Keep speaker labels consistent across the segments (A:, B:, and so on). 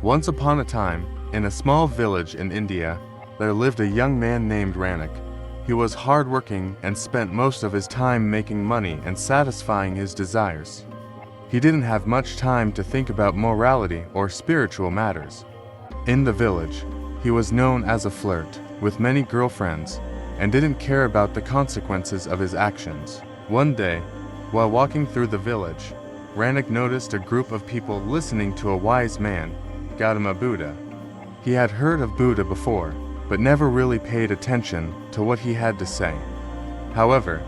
A: Once upon a time, in a small village in India, there lived a young man named Ranek. He was hardworking and spent most of his time making money and satisfying his desires. He didn't have much time to think about morality or spiritual matters. In the village, he was known as a flirt, with many girlfriends, and didn't care about the consequences of his actions. One day, while walking through the village, Ranek noticed a group of people listening to a wise man, Gautama Buddha. He had heard of Buddha before, but never really paid attention to what he had to say. However,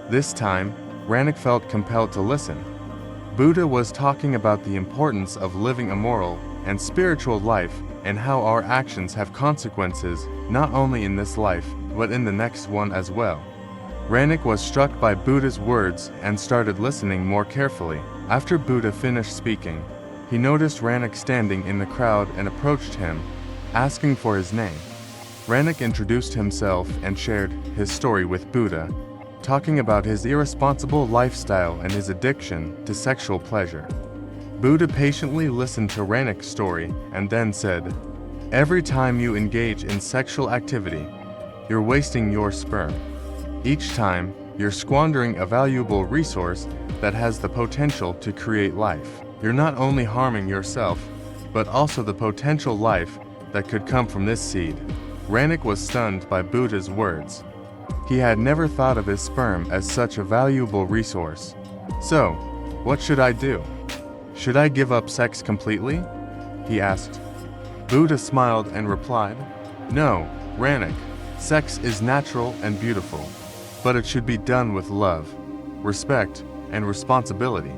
A: this time, Ranek felt compelled to listen. Buddha was talking about the importance of living a moral and spiritual life and how our actions have consequences not only in this life, but in the next one as well. Ranek was struck by Buddha's words and started listening more carefully. After Buddha finished speaking, he noticed Ranek standing in the crowd and approached him, asking for his name. Ranek introduced himself and shared his story with Buddha, talking about his irresponsible lifestyle and his addiction to sexual pleasure. Buddha patiently listened to Ranek's story and then said, "Every time you engage in sexual activity, you're wasting your sperm. Each time, you're squandering a valuable resource that has the potential to create life. You're not only harming yourself, but also the potential life that could come from this seed." Ranek was stunned by Buddha's words. He had never thought of his sperm as such a valuable resource. "So, what should I do? Should I give up sex completely?" he asked. Buddha smiled and replied, "No, Ranek, sex is natural and beautiful, but it should be done with love, respect, and responsibility.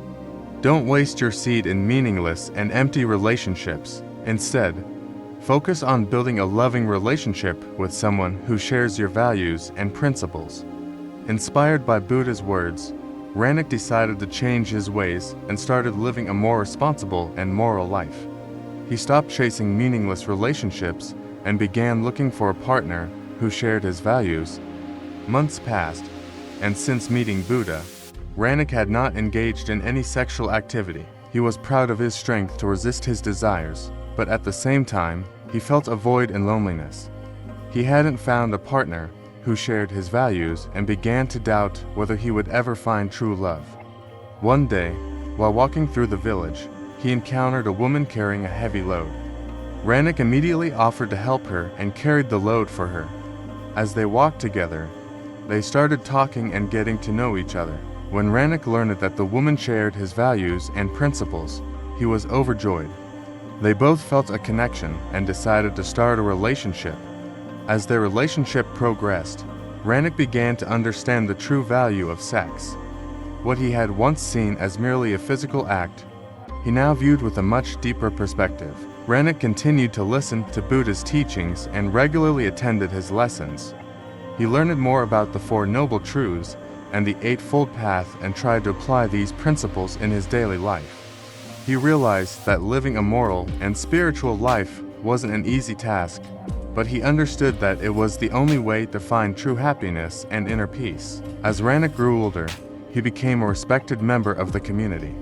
A: Don't waste your seed in meaningless and empty relationships. Instead, focus on building a loving relationship with someone who shares your values and principles." Inspired by Buddha's words, Ranek decided to change his ways and started living a more responsible and moral life. He stopped chasing meaningless relationships and began looking for a partner who shared his values. Months passed, and since meeting Buddha, Ranek had not engaged in any sexual activity. He was proud of his strength to resist his desires, but at the same time, he felt a void and loneliness. He hadn't found a partner who shared his values and began to doubt whether he would ever find true love. One day, while walking through the village, he encountered a woman carrying a heavy load. Ranek immediately offered to help her and carried the load for her. As they walked together, they started talking and getting to know each other. When Ranek learned that the woman shared his values and principles, he was overjoyed. They both felt a connection and decided to start a relationship. As their relationship progressed, Ranek began to understand the true value of sex. What he had once seen as merely a physical act, he now viewed with a much deeper perspective. Ranek continued to listen to Buddha's teachings and regularly attended his lessons. He learned more about the Four Noble Truths and the Eightfold Path and tried to apply these principles in his daily life. He realized that living a moral and spiritual life wasn't an easy task, but he understood that it was the only way to find true happiness and inner peace. As Ranek grew older, he became a respected member of the community.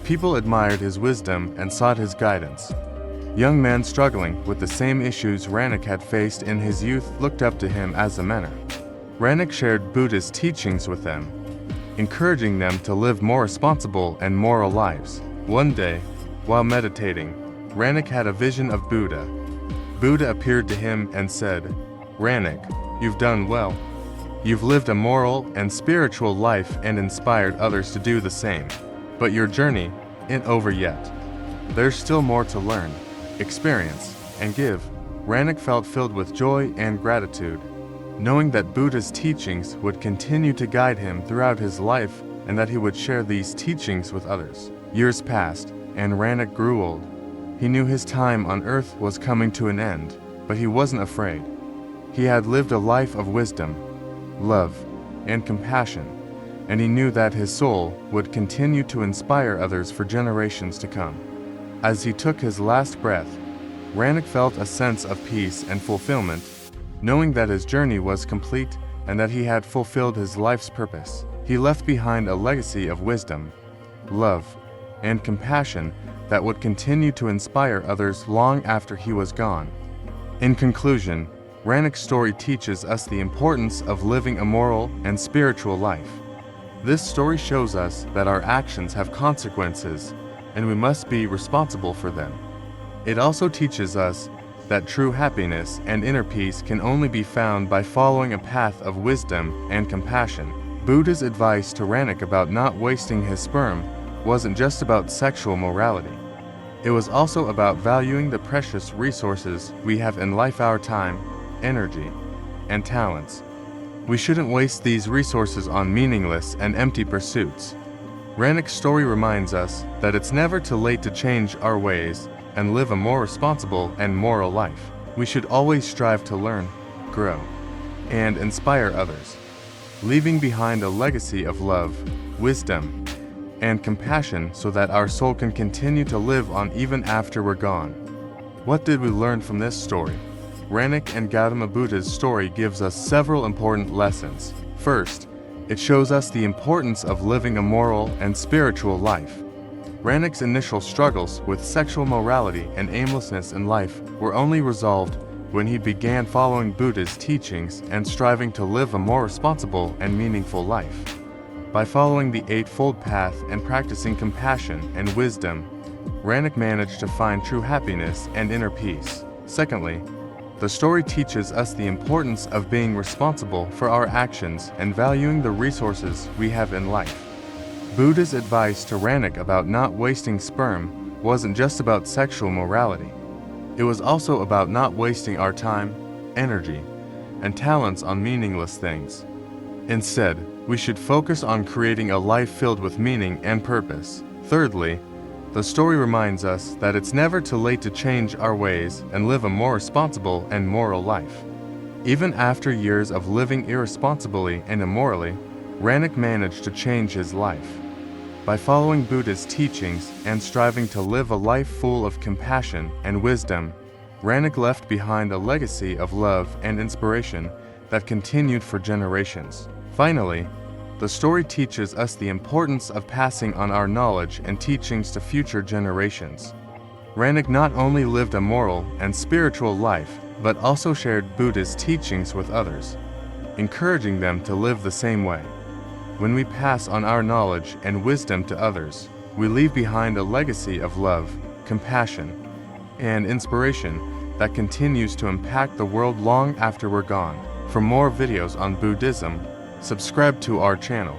A: People admired his wisdom and sought his guidance. Young men struggling with the same issues Ranek had faced in his youth looked up to him as a mentor. Ranek shared Buddha's teachings with them, encouraging them to live more responsible and moral lives. One day, while meditating, Ranek had a vision of Buddha. Buddha appeared to him and said, "Ranek, you've done well. You've lived a moral and spiritual life and inspired others to do the same. But your journey isn't over yet. There's still more to learn, experience, and give." Ranek felt filled with joy and gratitude, knowing that Buddha's teachings would continue to guide him throughout his life and that he would share these teachings with others. Years passed, and Ranek grew old. He knew his time on earth was coming to an end, but he wasn't afraid. He had lived a life of wisdom, love, and compassion, and he knew that his soul would continue to inspire others for generations to come. As he took his last breath, Ranek felt a sense of peace and fulfillment, knowing that his journey was complete and that he had fulfilled his life's purpose. He left behind a legacy of wisdom, love, and compassion that would continue to inspire others long after he was gone. In conclusion, Ranek's story teaches us the importance of living a moral and spiritual life. This story shows us that our actions have consequences, and we must be responsible for them. It also teaches us that true happiness and inner peace can only be found by following a path of wisdom and compassion. Buddha's advice to Ranek about not wasting his sperm wasn't just about sexual morality. It was also about valuing the precious resources we have in life: our time, energy, and talents. We shouldn't waste these resources on meaningless and empty pursuits. Ranek's story reminds us that it's never too late to change our ways and live a more responsible and moral life. We should always strive to learn, grow, and inspire others, leaving behind a legacy of love, wisdom, and compassion so that our soul can continue to live on even after we're gone. What did we learn from this story? Ranek and Gautama Buddha's story gives us several important lessons. First, it shows us the importance of living a moral and spiritual life. Ranek's initial struggles with sexual morality and aimlessness in life were only resolved when he began following Buddha's teachings and striving to live a more responsible and meaningful life. By following the Eightfold Path and practicing compassion and wisdom, Ranek managed to find true happiness and inner peace. Secondly, the story teaches us the importance of being responsible for our actions and valuing the resources we have in life. Buddha's advice to Ranek about not wasting sperm wasn't just about sexual morality. It was also about not wasting our time, energy, and talents on meaningless things. Instead, we should focus on creating a life filled with meaning and purpose. Thirdly, the story reminds us that it's never too late to change our ways and live a more responsible and moral life. Even after years of living irresponsibly and immorally, Ranek managed to change his life. By following Buddha's teachings and striving to live a life full of compassion and wisdom, Ranek left behind a legacy of love and inspiration that continued for generations. Finally, the story teaches us the importance of passing on our knowledge and teachings to future generations. Ranek not only lived a moral and spiritual life, but also shared Buddha's teachings with others, encouraging them to live the same way. When we pass on our knowledge and wisdom to others, we leave behind a legacy of love, compassion, and inspiration that continues to impact the world long after we're gone. For more videos on Buddhism, subscribe to our channel.